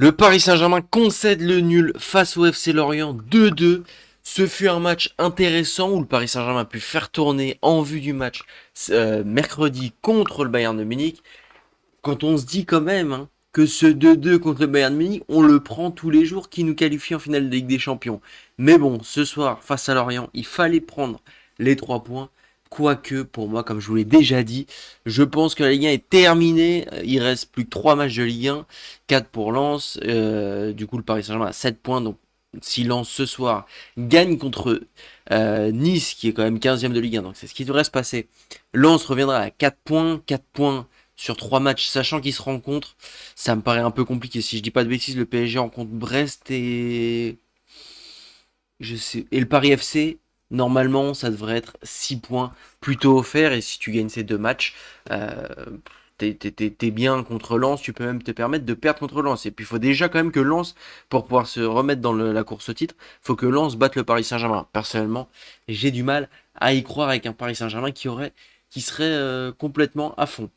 Le Paris Saint-Germain concède le nul face au FC Lorient 2-2. Ce fut un match intéressant où le Paris Saint-Germain a pu faire tourner en vue du match mercredi contre le Bayern de Munich. Quand on se dit quand même que ce 2-2 contre le Bayern de Munich, on le prend tous les jours qui nous qualifie en finale de Ligue des Champions. Mais bon, ce soir, face à Lorient, il fallait prendre les 3 points. Quoique, pour moi, comme je vous l'ai déjà dit, je pense que la Ligue 1 est terminée. Il reste plus que 3 matchs de Ligue 1, 4 pour Lens. Du coup, le Paris Saint-Germain a 7 points. Donc, si Lens ce soir gagne contre Nice, qui est quand même 15e de Ligue 1, donc c'est ce qui devrait se passer. Lens reviendra à 4 points. 4 points sur 3 matchs, sachant qu'ils se rencontrent. Ça me paraît un peu compliqué. Si je dis pas de bêtises, le PSG rencontre Brest et le Paris FC. Normalement, ça devrait être 6 points plutôt offerts. Et si tu gagnes ces deux matchs, euh, t'es bien contre Lens. Tu peux même te permettre de perdre contre Lens. Et puis, il faut déjà quand même que Lens, pour pouvoir se remettre dans la course au titre, il faut que Lens batte le Paris Saint-Germain. Personnellement, j'ai du mal à y croire avec un Paris Saint-Germain qui serait complètement à fond.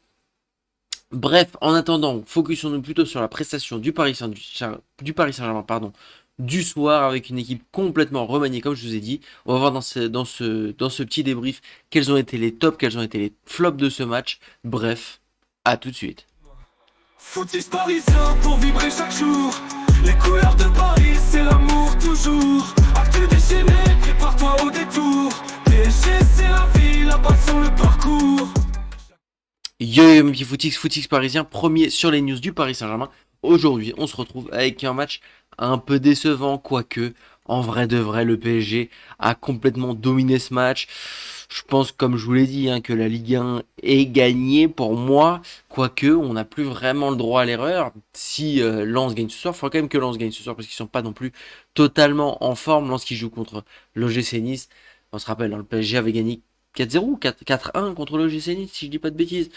Bref, en attendant, focusons-nous plutôt sur la prestation du Paris Saint-Germain, pardon, du soir avec une équipe complètement remaniée, comme je vous ai dit. On va voir dans ce petit débrief quels ont été les tops, quels ont été les flops de ce match. Bref, à tout de suite. Footix parisien pour vibrer chaque jour. Les couleurs de Paris, c'est l'amour toujours. Actu déchaîné, prépare-toi au détour. PSG, c'est la vie, la passion, le parcours. Yo yo mes petits footix parisien, premier sur les news du Paris Saint-Germain. Aujourd'hui, on se retrouve avec un match un peu décevant, quoique, en vrai de vrai, le PSG a complètement dominé ce match. Je pense, comme je vous l'ai dit, que la Ligue 1 est gagnée pour moi, quoique on n'a plus vraiment le droit à l'erreur. Si Lens gagne ce soir, il faudra quand même que Lens gagne ce soir parce qu'ils sont pas non plus totalement en forme. Lens qui joue contre l'OGC Nice. On se rappelle, le PSG avait gagné 4-0, 4-1 contre le GC Nice, si je dis pas de bêtises.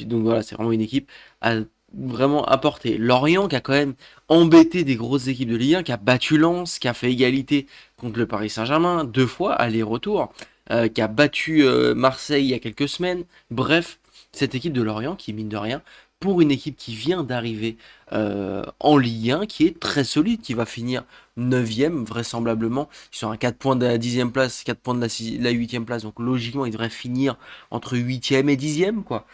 Donc voilà, c'est vraiment une équipe à vraiment apporter. Lorient qui a quand même embêté des grosses équipes de Ligue 1, qui a battu Lens, qui a fait égalité contre le Paris Saint-Germain, 2 fois, aller-retour, qui a battu Marseille il y a quelques semaines. Bref, cette équipe de Lorient qui, mine de rien, pour une équipe qui vient d'arriver en Ligue 1, qui est très solide, qui va finir 9e vraisemblablement. Ils sont à 4 points de la 10e place, 4 points de la 8e place, donc logiquement ils devraient finir entre 8e et 10e, quoi.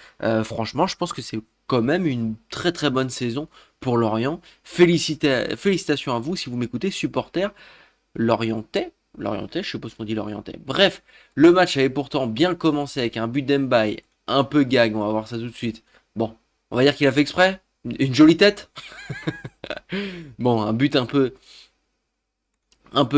Franchement, je pense que c'est quand même une très très bonne saison pour Lorient. Félicitations à vous si vous m'écoutez, supporters lorientais. Lorientais, je suppose qu'on dit lorientais. Bref, le match avait pourtant bien commencé avec un but d'Mbaye, un peu gag, on va voir ça tout de suite. Bon, on va dire qu'il a fait exprès. Une jolie tête. Bon, un but un peu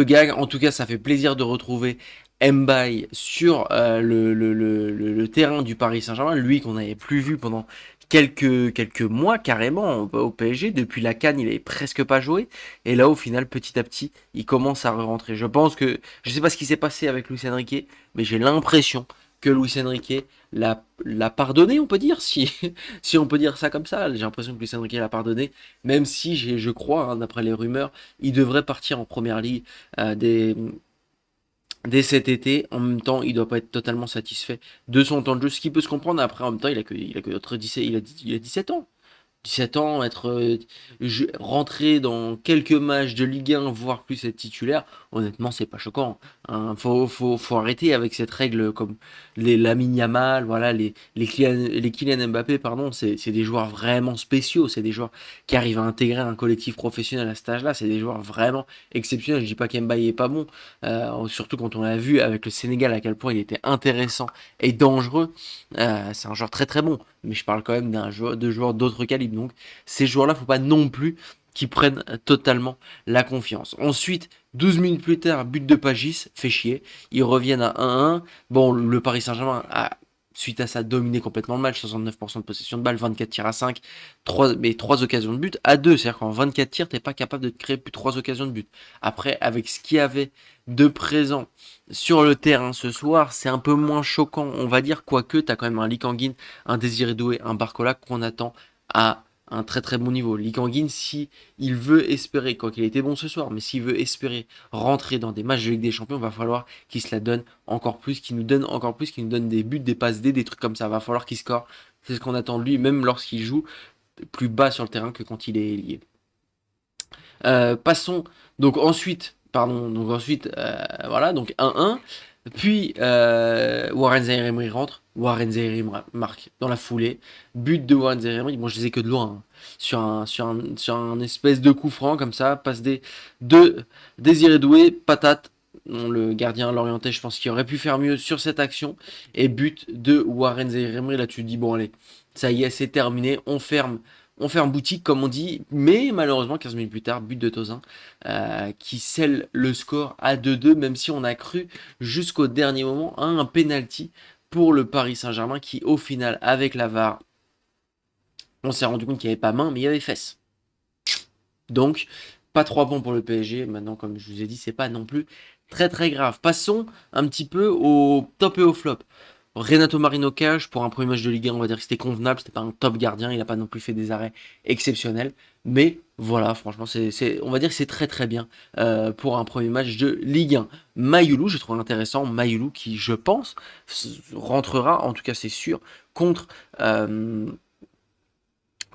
gag. En tout cas, ça fait plaisir de retrouver Mbaye sur le terrain du Paris Saint-Germain. Lui qu'on n'avait plus vu pendant quelques mois carrément au PSG. Depuis la CAN, il avait presque pas joué. Et là, au final, petit à petit, il commence à rentrer. Je pense que, je sais pas ce qui s'est passé avec Luis Enrique, mais j'ai l'impression que Luis Enrique l'a pardonné, on peut dire, si, si on peut dire ça comme ça. J'ai l'impression que Luis Enrique l'a pardonné, même si je crois, d'après les rumeurs, il devrait partir en première ligue euh, dès, dès cet été. En même temps, il doit pas être totalement satisfait de son temps de jeu, ce qui peut se comprendre. Après, en même temps, il a que notre 17, il a 17 ans. 17 ans, rentrer dans quelques matchs de Ligue 1, voire plus être titulaire, honnêtement, c'est pas choquant. Faut arrêter avec cette règle comme les Lamine Yamal, voilà, les Kylian Mbappé, pardon, c'est des joueurs vraiment spéciaux, c'est des joueurs qui arrivent à intégrer un collectif professionnel à cet âge-là, c'est des joueurs vraiment exceptionnels. Je dis pas qu'Mbappé est pas bon, surtout quand on l'a vu avec le Sénégal à quel point il était intéressant et dangereux. C'est un joueur très très bon, mais je parle quand même de joueurs d'autres calibres. Donc ces joueurs-là, faut pas non plus qu'ils prennent totalement la confiance. Ensuite, 12 minutes plus tard, but de Pagis, fait chier. Ils reviennent à 1-1. Bon, le Paris Saint-Germain a, suite à ça, dominé complètement le match. 69% de possession de balle, 24 tirs à 5, 3 occasions de but à 2. C'est-à-dire qu'en 24 tirs, t'es pas capable de te créer plus de 3 occasions de but. Après, avec ce qu'il y avait de présent sur le terrain ce soir, c'est un peu moins choquant, on va dire, quoique tu as quand même un Lee Kangin, un Désiré Doué, un Barcola qu'on attend à un très très bon niveau. Lee Kangin, si il veut espérer, quoi qu'il ait été bon ce soir, mais s'il veut espérer rentrer dans des matchs de Ligue des Champions, il va falloir qu'il se la donne encore plus, qu'il nous donne encore plus, qu'il nous donne des buts, des passes D, des trucs comme ça. Il va falloir qu'il score. C'est ce qu'on attend de lui, même lorsqu'il joue plus bas sur le terrain que quand il est lié. Passons donc ensuite, pardon, donc ensuite, voilà, donc 1-1. Puis Warren Zaïre-Emery rentre, Warren Zaïre marque dans la foulée, but de Warren Zaïre-Emery. Bon, je les ai que de loin, hein. Sur un espèce de coup franc comme ça, passe de Désiré Doué, patate. Bon, le gardien l'orientait, je pense qu'il aurait pu faire mieux sur cette action. Et but de Warren Zaïre-Emery. Là, tu te dis, bon, allez, ça y est, c'est terminé, on ferme boutique, comme on dit, mais malheureusement, 15 minutes plus tard, but de Tozin qui scelle le score à 2-2, même si on a cru jusqu'au dernier moment à un penalty pour le Paris Saint-Germain qui, au final, avec la VAR, on s'est rendu compte qu'il n'y avait pas main, mais il y avait fesse. Donc, pas 3 points pour le PSG. Maintenant, comme je vous ai dit, c'est pas non plus très très grave. Passons un petit peu au top et au flop. Renato Marino Cage, pour un premier match de Ligue 1, on va dire que c'était convenable, c'était pas un top gardien, il n'a pas non plus fait des arrêts exceptionnels. Mais voilà, franchement, on va dire que c'est très très bien pour un premier match de Ligue 1. Mayoulou, je trouve intéressant, Mayoulou qui, je pense, rentrera, en tout cas c'est sûr, contre, euh,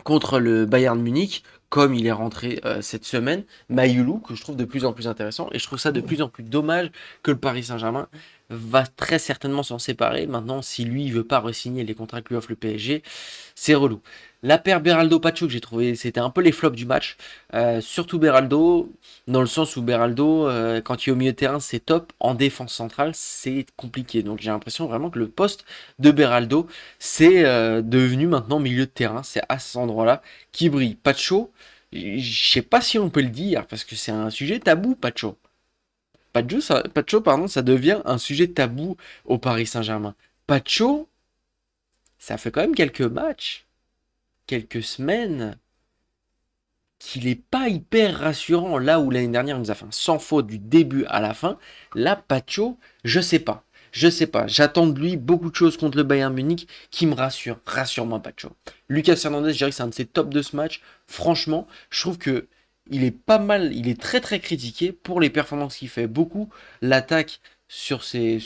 contre le Bayern Munich, comme il est rentré cette semaine. Mayoulou, que je trouve de plus en plus intéressant, et je trouve ça de plus en plus dommage que le Paris Saint-Germain va très certainement s'en séparer. Maintenant, si lui, il veut pas re-signer les contrats que lui offre le PSG, c'est relou. La paire Beraldo-Pacho que j'ai trouvé, c'était un peu les flops du match. Surtout Beraldo, dans le sens où Beraldo, quand il est au milieu de terrain, c'est top. En défense centrale, c'est compliqué. Donc j'ai l'impression vraiment que le poste de Beraldo, c'est devenu maintenant milieu de terrain. C'est à cet endroit-là qui brille. Pacho, je sais pas si on peut le dire, parce que c'est un sujet tabou, Pacho. Pacho, pardon, ça devient un sujet tabou au Paris Saint-Germain. Pacho, ça fait quand même quelques matchs, quelques semaines, qu'il est pas hyper rassurant. Là où l'année dernière, il nous a fait un sans faute du début à la fin. Là, Pacho, je sais pas. Je sais pas. J'attends de lui beaucoup de choses contre le Bayern Munich qui me rassurent. Rassure-moi, Pacho. Lucas Hernandez, je dirais que c'est un de ses tops de ce match. Franchement, je trouve que il est pas mal. Il est très très critiqué pour les performances qu'il fait. Beaucoup l'attaque sur ses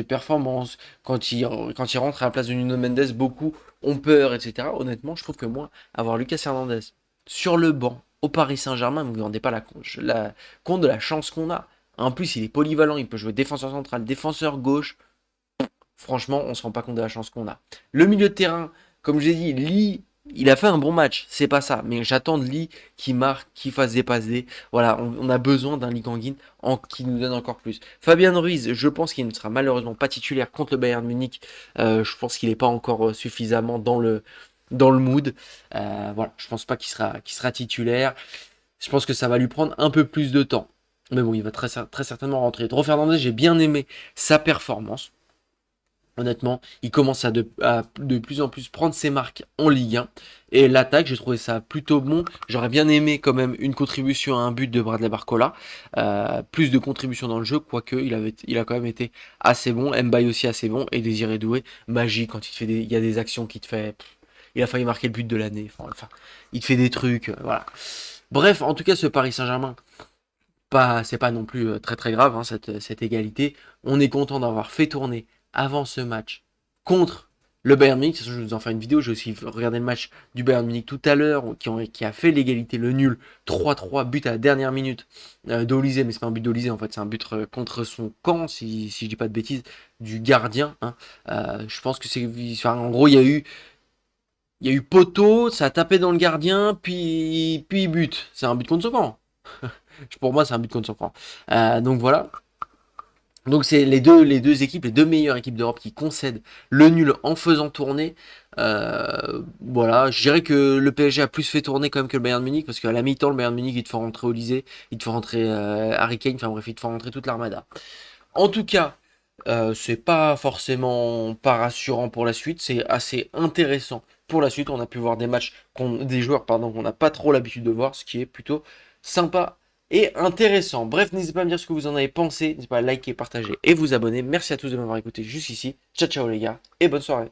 performances. Quand il rentre à la place de Nuno Mendes, beaucoup ont peur, etc. Honnêtement, je trouve que moi, avoir Lucas Hernandez sur le banc au Paris Saint-Germain, vous ne vous rendez pas compte de la chance qu'on a. En plus, il est polyvalent, il peut jouer défenseur central, défenseur gauche. Franchement, on ne se rend pas compte de la chance qu'on a. Le milieu de terrain, comme je l'ai dit, Lee, il a fait un bon match, c'est pas ça. Mais j'attends de Lee qui marque, qui fasse des passes D. Voilà, on a besoin d'un Lee Kangin qui nous donne encore plus. Fabien Ruiz, je pense qu'il ne sera malheureusement pas titulaire contre le Bayern Munich. Je pense qu'il n'est pas encore suffisamment dans le mood. Voilà, je pense pas qu'il sera titulaire. Je pense que ça va lui prendre un peu plus de temps. Mais bon, il va très, très certainement rentrer. Dro Fernandez, j'ai bien aimé sa performance. Honnêtement, il commence à de plus en plus prendre ses marques en Ligue 1. Et l'attaque, j'ai trouvé ça plutôt bon. J'aurais bien aimé quand même une contribution à un but de Bradley Barcola. Plus de contribution dans le jeu, quoique il a quand même été assez bon. Mbaye aussi assez bon. Et Désiré Doué, magie quand il y a des actions qui te fait. Il a failli marquer le but de l'année. Enfin, il te fait des trucs. Voilà. Bref, en tout cas, ce Paris Saint-Germain, c'est pas non plus très très grave, hein, cette égalité. On est content d'avoir fait tourner avant ce match contre le Bayern Munich. Je vais vous en faire une vidéo. J'ai aussi regardé le match du Bayern Munich tout à l'heure qui a fait l'égalité, le nul 3-3, but à la dernière minute d'Olysée, mais c'est pas un but d'Olysée en fait, c'est un but contre son camp, si je dis pas de bêtises, du gardien, hein. Je pense que enfin, en gros, il y a eu poteau, ça a tapé dans le gardien, puis but. C'est un but contre son camp. Pour moi, c'est un but contre son camp. Donc voilà. Donc c'est les deux équipes, les deux meilleures équipes d'Europe qui concèdent le nul en faisant tourner. Voilà, je dirais que le PSG a plus fait tourner quand même que le Bayern Munich, parce qu'à la mi-temps, le Bayern Munich, il te fait rentrer Olysée, il te fait rentrer Harry Kane, enfin bref, il te fait rentrer toute l'armada. En tout cas, c'est pas forcément pas rassurant pour la suite, c'est assez intéressant pour la suite. On a pu voir des matchs, des joueurs pardon, qu'on n'a pas trop l'habitude de voir, ce qui est plutôt sympa et intéressant. Bref, n'hésitez pas à me dire ce que vous en avez pensé, n'hésitez pas à liker, partager et vous abonner. Merci à tous de m'avoir écouté jusqu'ici. Ciao ciao les gars et bonne soirée.